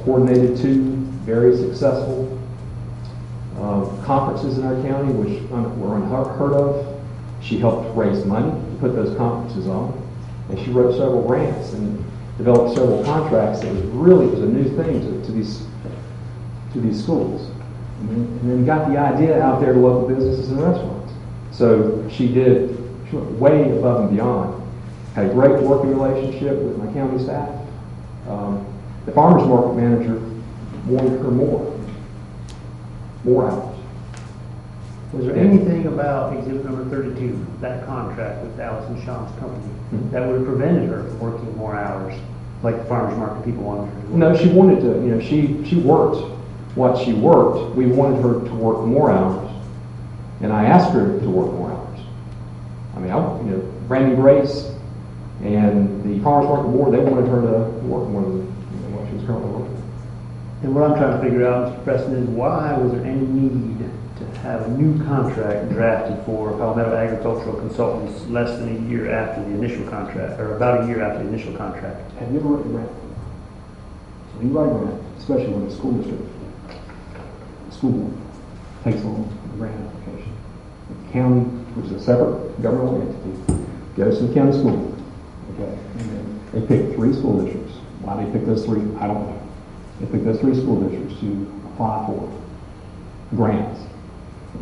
coordinated 2 very successful conferences in our county, which were unheard of. She helped raise money to put those conferences on, and she wrote several grants and developed several contracts. It was a new thing to these schools, and then got the idea out there to local businesses and restaurants. So she went way above and beyond. Had a great working relationship with my county staff. The farmers market manager wanted her more hours. Was there anything about exhibit number 32, that contract with Allison Shawn's company, that would have prevented her from working more hours, like the farmers market people wanted her to work? No, she wanted to. She worked what she worked. We wanted her to work more hours, and I asked her to work more hours. I mean, Brandy Grace and the farmers market board, they wanted her to work more than what she was currently working. And what I'm trying to figure out, Mr. Preston, is why was there any need to have a new contract drafted for Palmetto Agricultural Consultants less than a year after the initial contract, or about a year after the initial contract? Have you ever written a grant? So you write a grant, especially when the school board takes on a grant application. The county, which is a separate governmental entity, goes to the county school board. Okay, and then they pick 3 school districts. Why they pick those 3, I don't know. They pick those 3 school districts to apply for grants.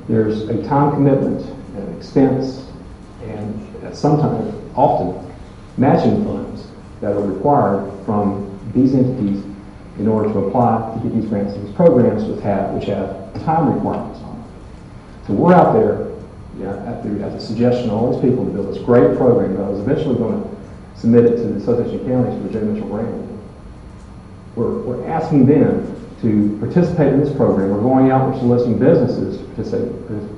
There's a time commitment, an expense, and sometimes, often, matching funds that are required from these entities in order to apply to get these grants and these programs which have time requirements on them. So we're out there, at the suggestion of all these people, to build this great program that I was eventually going to submit it to the Association of Counties for the Joe Mitchell grant. We're asking them to participate in this program. We're going out, we're soliciting businesses to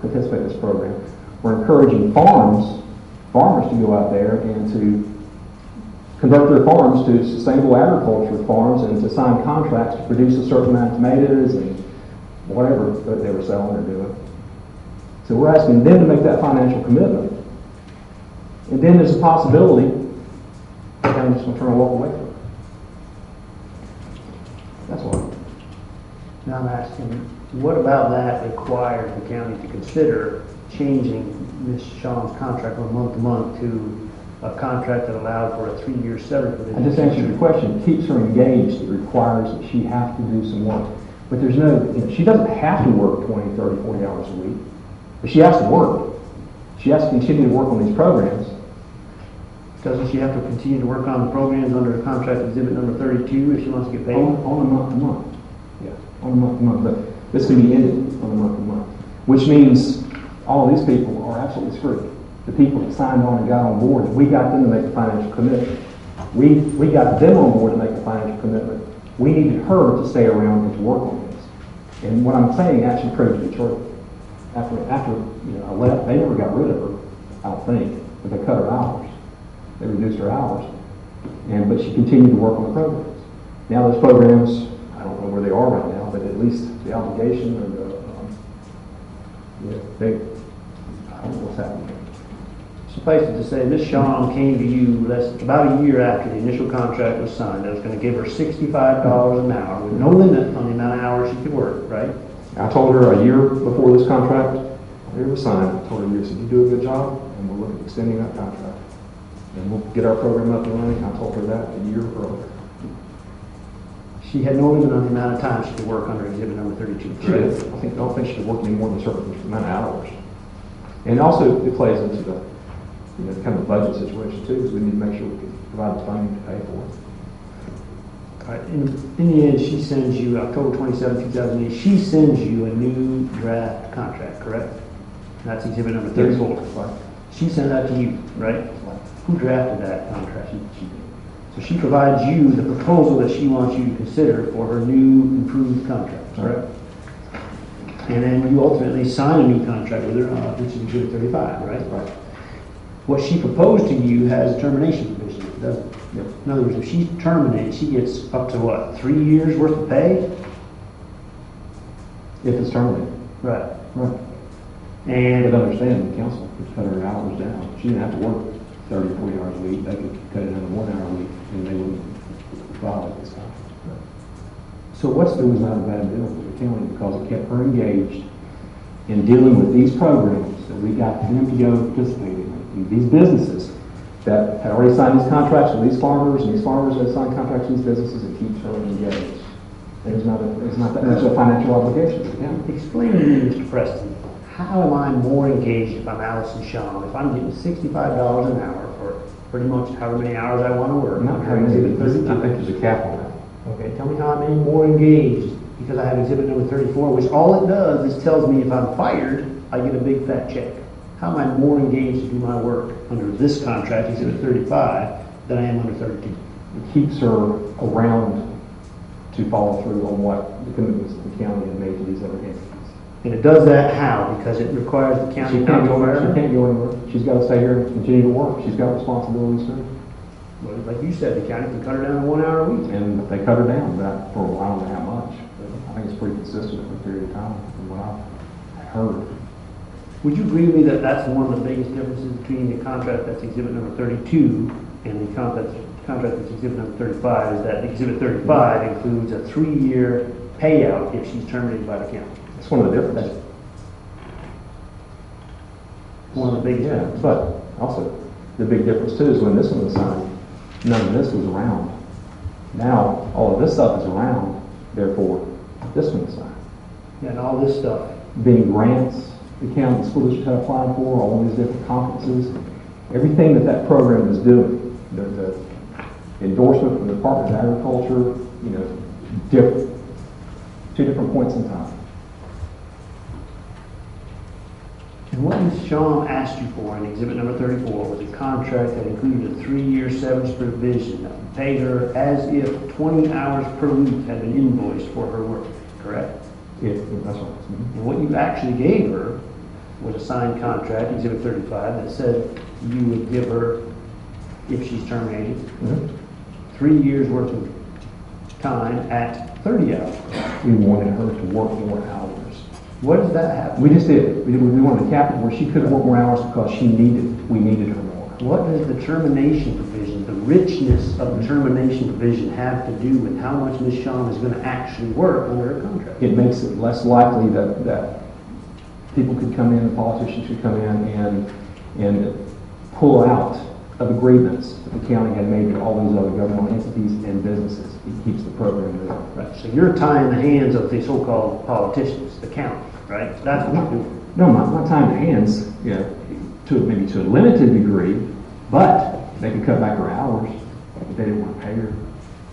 participate in this program. We're encouraging farmers to go out there and to convert their farms to sustainable agriculture farms and to sign contracts to produce a certain amount of tomatoes and whatever that they were selling or doing. So we're asking them to make that financial commitment. And then there's a possibility that they're just going to turn and walk away from it. That's why. Now I'm asking, what about that required the county to consider changing Ms. Shawn's contract from month to month to a contract that allowed for a 3-year severance provision? I just answered your question. It keeps her engaged. It requires that she have to do some work. But there's she doesn't have to work 20, 30, 40 hours a week. But she has to work. She has to continue to work on these programs. Doesn't she have to continue to work on the programs under the contract exhibit number 32 if she wants to get paid? On a month to month. Yeah, on a month to month. But this can be ended on a month to month. Which means all of these people are absolutely screwed. The people that signed on and got on board, we got them to make a financial commitment. We got them on board to make a financial commitment. We needed her to stay around and to work on this. And what I'm saying actually proved to be true. After I left, they never got rid of her, I don't think, but they cut her hours. They reduced her hours, but she continued to work on the programs. Now those programs, I don't know where they are right now, but at least the obligation or I don't know what's happening. Suffice it to say, Ms. Shawn came to you about a year after the initial contract was signed. That was going to give her $65 an hour with no limit on the amount of hours she could work, right? I told her a year before this contract was signed, I told her, I said, you do a good job, and we'll look at extending that contract. And we'll get our program up and running. I told her that a year earlier. She had no limit on the amount of time she could work under exhibit number 32, correct? I don't think she could work any more than a certain amount of hours. And also, it plays into the kind of budget situation too, because we need to make sure we can provide the funding to pay for it. All right. In the end, she sends you, October 27, 2008, she sends you a new draft contract, correct? That's exhibit number 34. Right. She sent that to you, right? Who drafted that contract? She did. So she provides you the proposal that she wants you to consider for her new improved contract, correct? And then you ultimately sign a new contract with her, which is exhibit 35, right? Right. What she proposed to you has a termination provision, doesn't it? Yep. In other words, if she's terminated, she gets up to what, 3 years worth of pay? If it's terminated. Right. Right. And But understand, the council could cut her hours down. She didn't have to work 30 or 40 hours a week. They could cut it down to 1 hour a week, and they wouldn't violate this contract. So what's the reason I have a bad deal for the county? Because it kept her engaged in dealing with these programs that we got them to go participate in. And these businesses that had already signed these contracts with these farmers, and these farmers that signed contracts with these businesses, it keeps her engaged. It's not that much of a financial obligation to the county. Explain to me, Mr. Preston, how am I more engaged if I'm Allison Shaw? If I'm getting $65 an hour for pretty much however many hours I want to work? Not very many. I think there's a cap on that. Okay, tell me how I'm any more engaged because I have exhibit number 34, which all it does is tells me if I'm fired, I get a big fat check. How am I more engaged to do my work under this contract, exhibit 35, than I am under 32? It keeps her around to follow through on what the commitments the county had made to these other entities. And it does that how? Because it requires the county She can't go anywhere. She's got to stay here and continue to work. She's got responsibilities too. Well, like you said, the county can cut her down to 1 hour a week. And they cut her down that for I don't know how much. But I think it's pretty consistent for a period of time from what I've heard. Would you agree with me that that's one of the biggest differences between the contract that's exhibit number 32 and the contract that's exhibit number 35 is that exhibit 35 includes a 3-year payout if she's terminated by the county? That's one of the differences. One of the biggest Yeah, differences. but also the big difference too is when this one was signed, none of this was around. Now all of this stuff is around, therefore this one is signed. Yeah, and all this stuff. Being grants, the county, the school district had applied for, all these different conferences, everything that program is doing, the endorsement from the Department of Agriculture, different, 2 different points in time. And what Ms. Shaw asked you for in exhibit number 34 was a contract that included a 3-year severance provision that would pay her as if 20 hours per week had been invoiced for her work, correct? Yeah, that's right. Mm-hmm. And what you actually gave her was a signed contract, exhibit 35, that said you would give her, if she's terminated, 3 years worth of time at 30 hours. We wanted her to work more hours. What does that happen? We just did. We wanted to cap it where she could work more hours because we needed her more. What does the termination provision, the richness of the termination provision have to do with how much Ms. Shaw is going to actually work under her contract? It makes it less likely that people could come in, politicians could come in and pull out of agreements that the county had made with all these other governmental entities and businesses. It keeps the program moving. Right. So you're tying the hands of the so-called politicians, the county, right? That's what you're doing. No, I'm not tying the hands, maybe to a limited degree, but they could cut back her hours if they didn't want to pay her.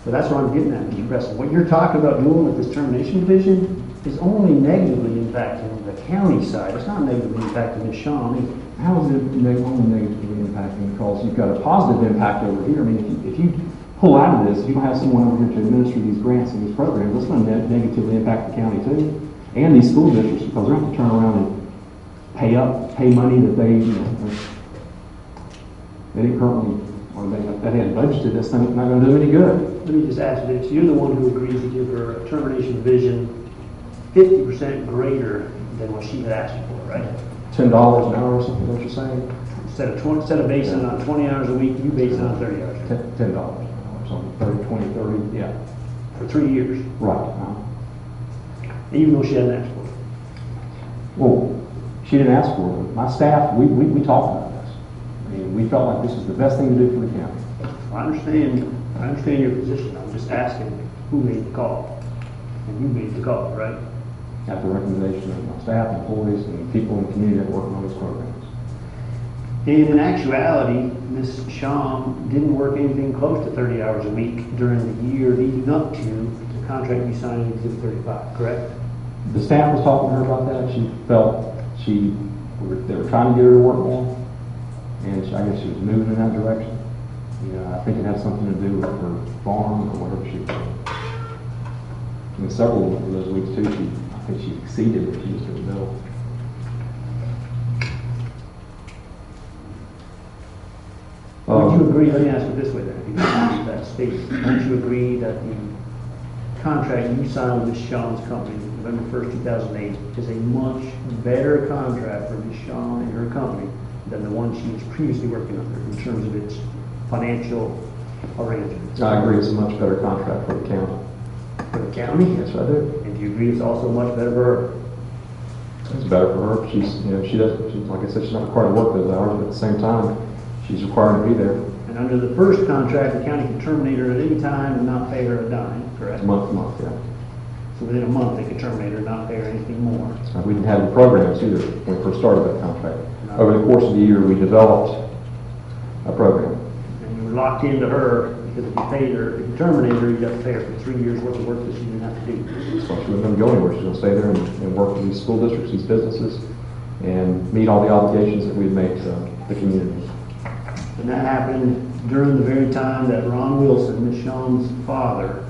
So that's what I'm getting at, Mr. Preston. What you're talking about doing with this termination provision is only negatively impacting the county side. It's not negatively impacting Ms. Shaw either. How is it only negatively impacting? Because you've got a positive impact over here. I mean, if you pull out of this, if you don't have someone over here to administer these grants and these programs, that's going to negatively impact the county too, and these school districts, because they're going to have to turn around and pay money that they didn't currently, or they hadn't budgeted. That's not going to do any good. Let me just ask you this. You're the one who agreed to give her a termination provision 50% greater than what she had asked you for, right? $10 an hour or something, what you're saying? Instead of basing it on 20 hours a week, you base it on 30 hours. $10 an hour, something, 30, 20, 30, yeah. For 3 years. Right. Even though she hadn't asked for it. Well, she didn't ask for it. My staff, we talked about this. I mean, we felt like this was the best thing to do for the county. I understand your position. I'm just asking who made the call. And you made the call, right? At the recommendation of my staff, employees, and people in the community that work on these programs. And in actuality, Ms. Shaw didn't work anything close to 30 hours a week during the year leading up to the contract you signed in Exhibit 35, correct? The staff was talking to her about that. She felt they were trying to get her to work more, and I guess she was moving in that direction. I think it had something to do with her farm or whatever she was doing. In several of those weeks too, I think she exceeded what she was doing bill. Would you agree, let me ask it this way then, if you can that statement, don't you agree that the contract you signed with Ms. Shaw's company, November 1st, 2008, is a much better contract for Ms. Shaw and her company than the one she was previously working under in terms of its financial arrangements? I agree, it's a much better contract for the county. for the county? Yes, I do. And do you agree it's also much better for her? It's better for her. She doesn't, like I said, she's not required to work those hours, but at the same time, she's required to be there. And under the first contract, the county can terminate her at any time and not pay her a dime, correct? Month to month, yeah. So within a month, they could terminate her and not pay her anything more. We didn't have the programs either when we first started that contract. Over the course of the year, we developed a program. And you were locked into her because if you paid her, if you terminated her, you'd have to pay her for 3 years worth of work that she didn't have to do. So she wasn't going to go anywhere. She's going to stay there and work with these school districts, these businesses, and meet all the obligations that we've made to the community. And that happened during the very time that Ron Wilson, Ms. Sean's father,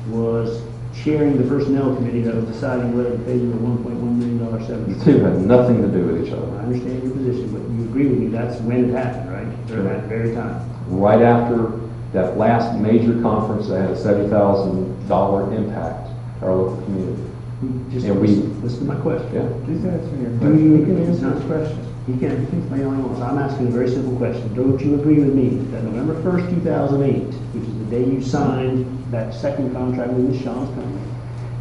was chairing the personnel committee that was deciding whether to pay you a $1.1 million severance. The two had nothing to do with each other. I understand your position, but you agree with me, that's when it happened, right? During that very time. Right after that last major conference that had a $70,000 impact to our local community. Just And listen to my question. Yeah. Please answer your Do question. you, You can answer his question. He can, he's my only one, so I'm asking a very simple question. Don't you agree with me that November 1st, 2008, which is the day you signed that second contract with Ms. Sean's company,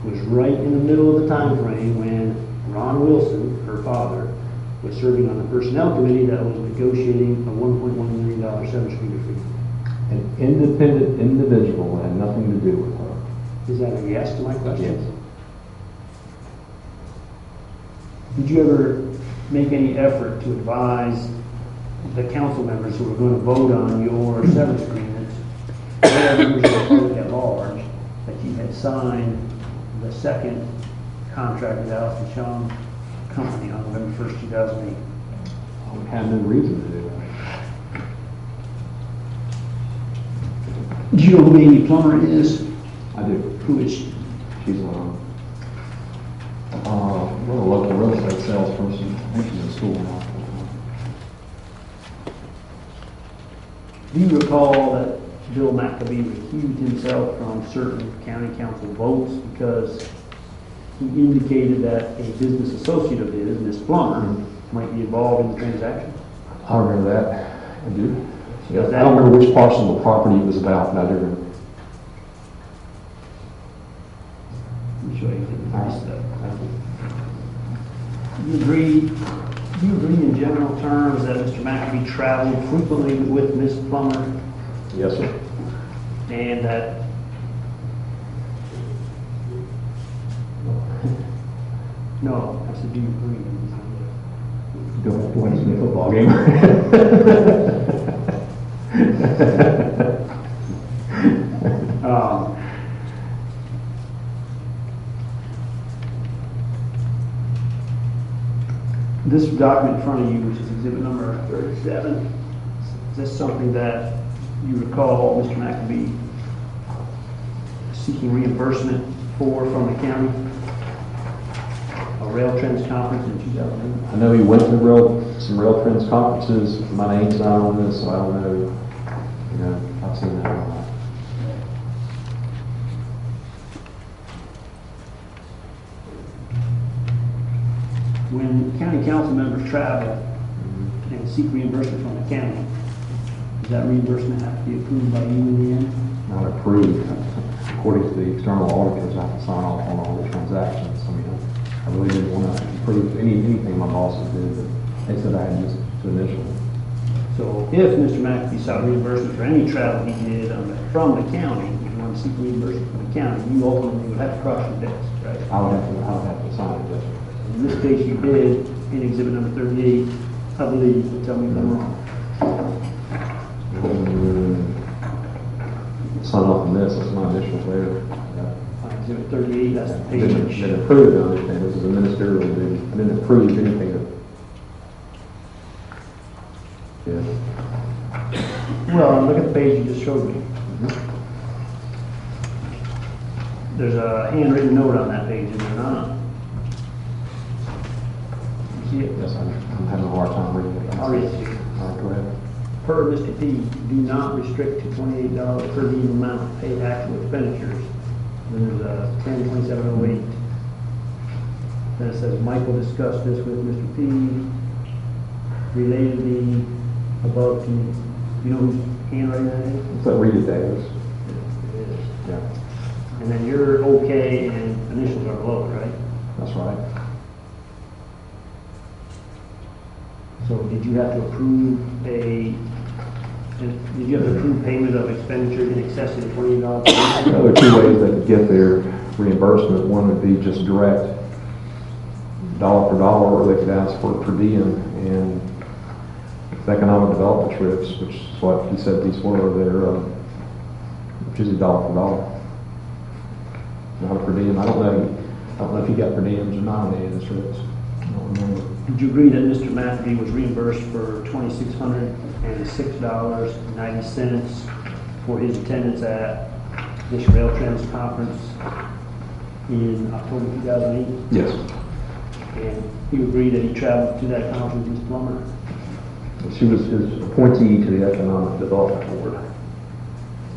was right in the middle of the time frame when Ron Wilson, her father, was serving on the personnel committee that was negotiating a $1.1 million severance fee? An independent individual that had nothing to do with her. Is that a yes to my question? Yes. Did you ever make any effort to advise the council members who were going to vote on your severance agreement, or members of the public at large, that you had signed the second contract with Allison Sean Company on November 1st, 2008? We had no reason to do that. Do you know who Amy Plummer is? I do. Who is she? She's a local real estate salesperson. I think she's in school now. Do you recall that Bill McAbee recused himself from certain county council votes because he indicated that a business associate of his, Ms. Plummer, might be involved in the transaction? I remember that. I do. Yeah, I don't remember which parcel of the property it was about, but I do remember. Let me show you the stuff. Do you agree in general terms that Mr. McAbee traveled frequently with Ms. Plummer Yes, sir. and that no, I said, do you agree? Don't have to watch the football game. This document in front of you, which is exhibit number 37, is this something that you recall Mr. McAbee seeking reimbursement for from the county? A rail trends conference in 2008? I know he went to some rail trends conferences. My name's not on this, so I don't know. If I've seen that or not. When county council members travel and seek reimbursement from the county, does that reimbursement have to be approved by you in the end? Not approved. According to the external auditors, I have to sign off on all the transactions. I mean, I really didn't want to approve anything my bosses did, but they said I had just to initial. So if Mr. McAfee sought reimbursement for any travel he did from the county, if you want to seek reimbursement from the county, you ultimately would have to cross your desk, right? I would have to sign it. Yes. In this case, you did in exhibit number 38, I believe. Tell me if I'm wrong. Sign off on this. That's my initials there. Exhibit 38, that's the I page. didn't approve it, I understand. This is a ministerial duty. I didn't approve anything. Yeah. Well, look at the page you just showed me. There's a handwritten note on that page, is there not? You see it? Yes, I'm having a hard time reading it. I'll read it to you. All right, go ahead. Per Mr. P, do not restrict to $28 per diem amount paid actual expenditures. Then there's a 102708. Then it says, Michael discussed this with Mr. P. Related the above to, you know whose handwriting that is? It's like read it, Davis. It is. Yeah. And then you're okay and initials are below it, right? That's right. So did you have to approve payment of expenditure in excess of $20? There are two ways they could get their reimbursement. One would be just direct, dollar for dollar, or they could ask for per diem. And with economic development trips, which is what he said these were, they're usually dollar for dollar, not a per diem. I don't know if you got per diems or not on any of the trips. I don't remember. Did you agree that Mr. McAfee was reimbursed for $2,606.90 for his attendance at this Rail Trends conference in October 2008? Yes. And you agree that he traveled to that conference with Ms. Plummer? She was his appointee to the Economic Development Board.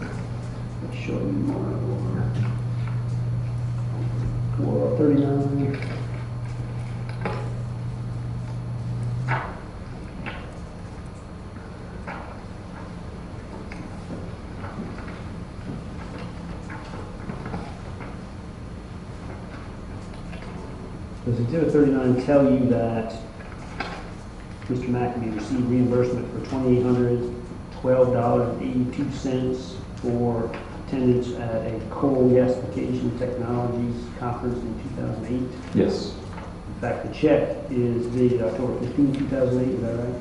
I'll show you more. 39. Does Exhibit 39 tell you that Mr. McAfee received reimbursement for $2,812.82 for attendance at a coal gasification technologies conference in 2008? Yes. In fact, the check is dated October 15, 2008, is that right?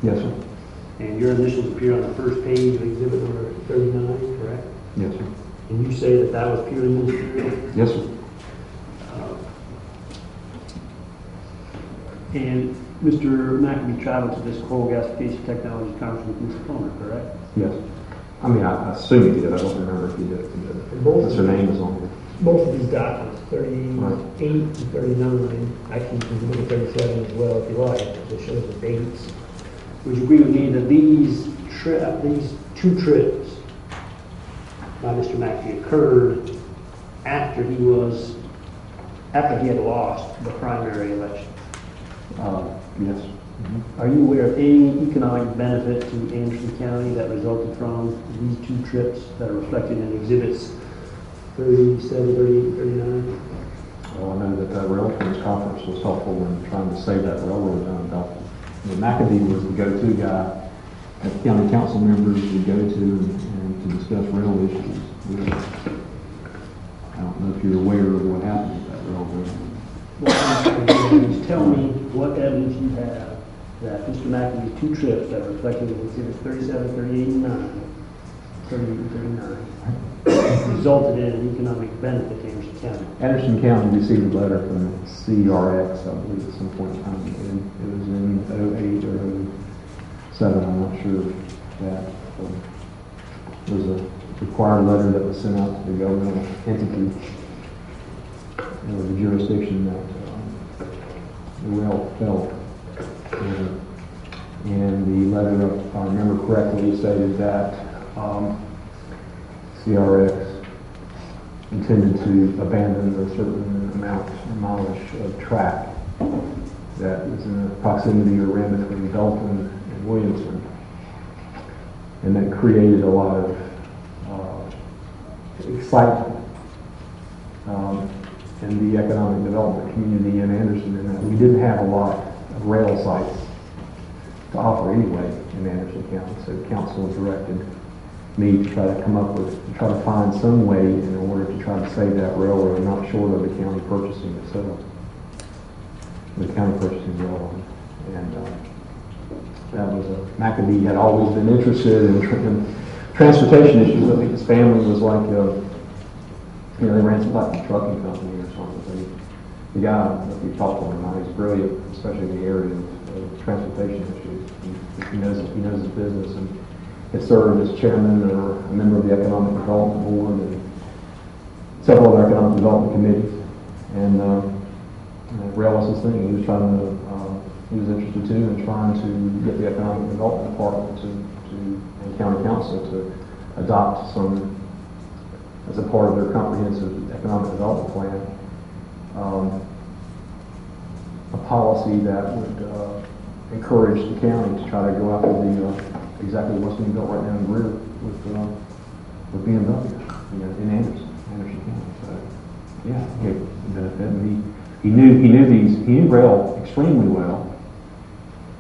Yes, sir. And your initials appear on the first page of Exhibit number 39, correct? Yes, sir. And you say that that was purely ministerial? Yes, sir. And Mr. McAfee traveled to this coal gasification technology conference with Ms. Plummer, correct? Yes. I mean, I assume he did. I don't remember if he did. Because her name is on here. Both of these documents, 38 and 39, actually you can look at 37 as well if you like, it shows the dates. Would you agree with me that these two trips by Mr. McAfee occurred after he had lost the primary election? Yes. Are you aware of any economic benefit to Anderson County that resulted from these two trips that are reflected in exhibits 37, 38, and 39? Well, I know that Rail Trends conference was helpful in trying to save that railroad down in Dalton. McAfee was the go-to guy that county council members would go to and to discuss rail issues. I don't know if you're aware of what happened with that railroad. Tell me what evidence you have that Mr. McAfee's two trips that are reflected in exhibits 37, 38, and 38 and 39 resulted in an economic benefit to Anderson County. Anderson County received a letter from CRX, I believe, at some point in time. And it was in 08 or 07, I'm not sure of that. It was a required letter that was sent out to the governmental entity or the jurisdiction that the rail fell. And the letter, if I remember correctly, stated that CRX intended to abandon a certain amount of mileage of track that was in the proximity or ran between Dalton and Williamson. And that created a lot of excitement in the economic development community in Anderson, and that we didn't have a lot of rail sites to offer anyway in Anderson County. So council directed me to try to try to find some way in order to try to save that railroad, not short of the county purchasing itself. The county purchasing railroad. And that was McAfee had always been interested in transportation issues. I think his family was like, they ran some like a trucking company or something. The guy, if you talk to him now, he's brilliant, especially in the area of transportation issues. He knows his business, and has served as chairman or a member of the Economic Development Board and several other economic development committees. And rail was his thing. He was interested too in trying to get the economic development department and county council to adopt some, as a part of their comprehensive economic development plan, a policy that would encourage the county to try to go after exactly what's being built right now in Greer with BMW. in Anderson County. So, yeah, he gave benefit, and he knew rail extremely well.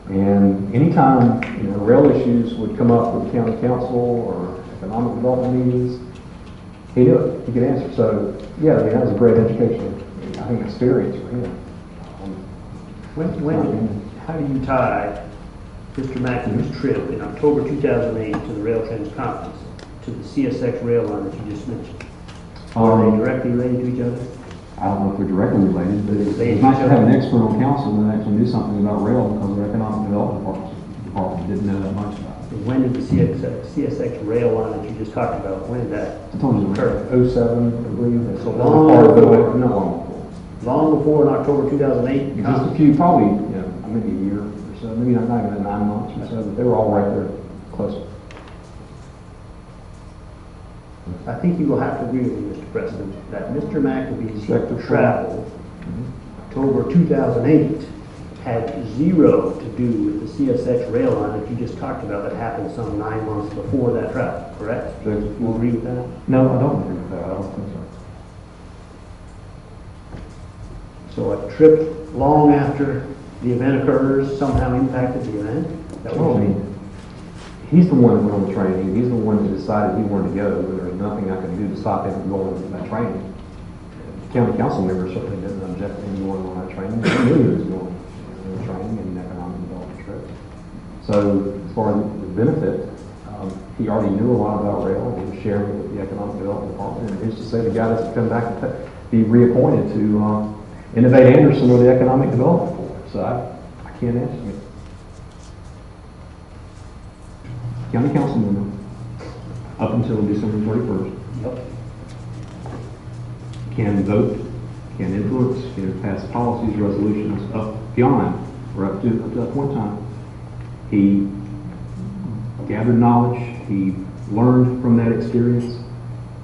And anytime, rail issues would come up with county council or economic development meetings, he knew it. He could answer. So, yeah, that was a great education, I think, experience for him. How do you tie Mr. McNamara's trip in October 2008 to the Rail Trends Conference to the CSX rail line that you just mentioned? Are they directly related to each other? I don't know if they're directly related, but it's nice to have an external council that actually knew something about rail, because our economic development department didn't know that much about it. When did the CSX rail line that you just talked about, when did that I told you, occur? 07, I believe. So long before. Not long before. Long before, in October 2008? Just a few, probably, maybe a year or so, maybe not even 9 months or so, but they were all right there, close. I think you will have to agree with me, Mr. President, that Mr. McNamee's travel, October 2008, had zero to do with the CSX rail line that you just talked about that happened some 9 months before that travel, correct? You agree with that? No, I don't agree with that. I don't think so. So a trip long after the event occurs somehow impacted the event? That Well, what I you mean? mean, he's the one that went on the training. He's the one that decided he wanted to go, and there was nothing I could do to stop him from going on that training. County council members certainly didn't object to him going on that training. They knew he was going on the training and economic development trip. So as far as the benefit, he already knew a lot about rail, and he was sharing it with the economic development department. And who's to say the guy that's come back and be reappointed to Innovate Anderson or the economic development board? So I can't answer you. County council member up until December 31st. Yep. Can vote, can influence, can pass policies, resolutions up beyond, or up to that point in time. He gathered knowledge, he learned from that experience.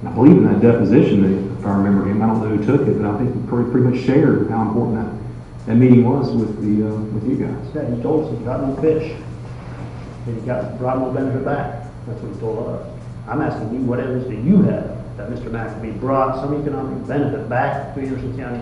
And I believe in that deposition, if I remember him, I don't know who took it, but I think he pretty much shared how important that meeting was with you guys. Yeah, he told us he got no fish. And he brought no benefit back. That's what he told us. I'm asking you, what evidence do you have that Mr. McNamee brought some economic benefit back to Anderson County